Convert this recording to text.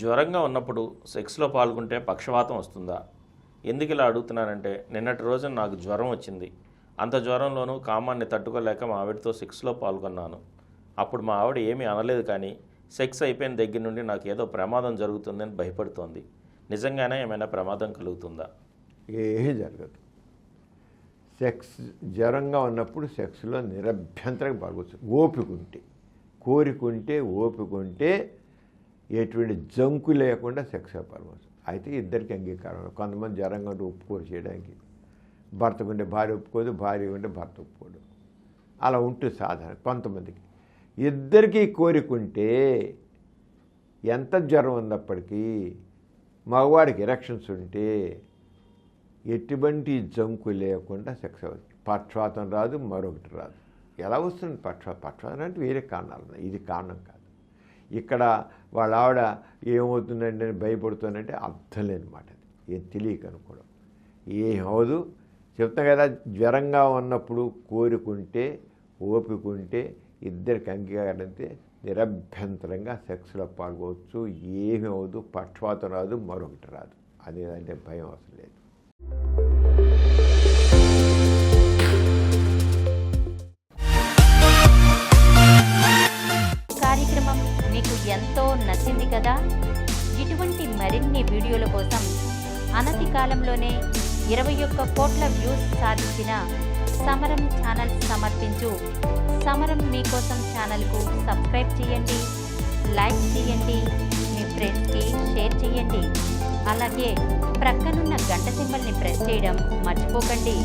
జ్వరంగా ఉన్నప్పుడు సెక్స్లో పాల్గొంటే పక్షవాతం వస్తుందా? ఎందుకు ఇలా అడుగుతున్నానంటే, నిన్నటి రోజున నాకు జ్వరం వచ్చింది. అంత జ్వరంలోనూ కామాన్ని తట్టుకోలేక మా ఆవిడతో సెక్స్లో పాల్గొన్నాను. అప్పుడు మా ఆవిడ ఏమీ అనలేదు, కానీ సెక్స్ అయిపోయిన దగ్గర నుండి నాకు ఏదో ప్రమాదం జరుగుతుందని భయపడుతోంది. నిజంగానే ఏమైనా ప్రమాదం కలుగుతుందా? ఏమీ జరగదు. సెక్స్ జ్వరంగా ఉన్నప్పుడు సెక్స్లో నిరభ్యంతరంగా పాల్గొచ్చు. ఓపికంటే, కోరికుంటే, ఓపికంటే ఎటువంటి జంకు లేకుండా సెక్స్లో పాల్గొచ్చు. అయితే ఇద్దరికి అంగీకారం. కొంతమంది జ్వరంగా ఉంటే ఒప్పుకోరు చేయడానికి. భర్తకుంటే భార్య ఒప్పుకోదు, భార్య ఉంటే భర్త ఒప్పుకోడు. అలా ఉంటుంది సాధారణ. కొంతమందికి ఇద్దరికీ కోరికుంటే ఎంత జ్వరం ఉన్నప్పటికీ మగవాడికి ఎరెక్షన్స్ ఉంటే ఎటువంటి జంకు లేకుండా సెక్స్ అవుతుంది. పక్షవాతం రాదు, మరొకటి రాదు. ఎలా వస్తుంది పక్షవాతం అంటే వేరే కారణాలు ఉన్నాయి, ఇది కారణం కాదు. ఇక్కడ వాళ్ళ ఆవిడ ఏమవుతుందంటే భయపడుతుందంటే అర్థం లేనమాట. అది ఏం తెలియక అనుకోవడం ఏం అవదు. చెప్తాం కదా, జ్వరంగా ఉన్నప్పుడు కోరుకుంటే, ఓపికంటే, ఇద్దరికి అంగీకారంతే నిరభ్యంతరంగా సెక్స్లో పాల్గొవచ్చు. ఏమి అవదు, పక్షవాతం రాదు, మరొకటి రాదు. అదేదంటే భయం అవసరం లేదు. కార్యక్రమం మీకు ఎంతో నచ్చింది కదా? ఇటువంటి మరిన్ని వీడియోల కోసం అనతి కాలంలోనే 21 కోట్ల వ్యూస్ సాధించిన సమరం ఛానల్ సమర్పించు సమరం మీకోసం ఛానల్కు సబ్స్క్రైబ్ చేయండి, లైక్ చేయండి, మీ ఫ్రెండ్స్కి షేర్ చేయండి. అలాగే ప్రక్కనున్న గంట సింబల్ని ప్రెస్ చేయడం మర్చిపోకండి.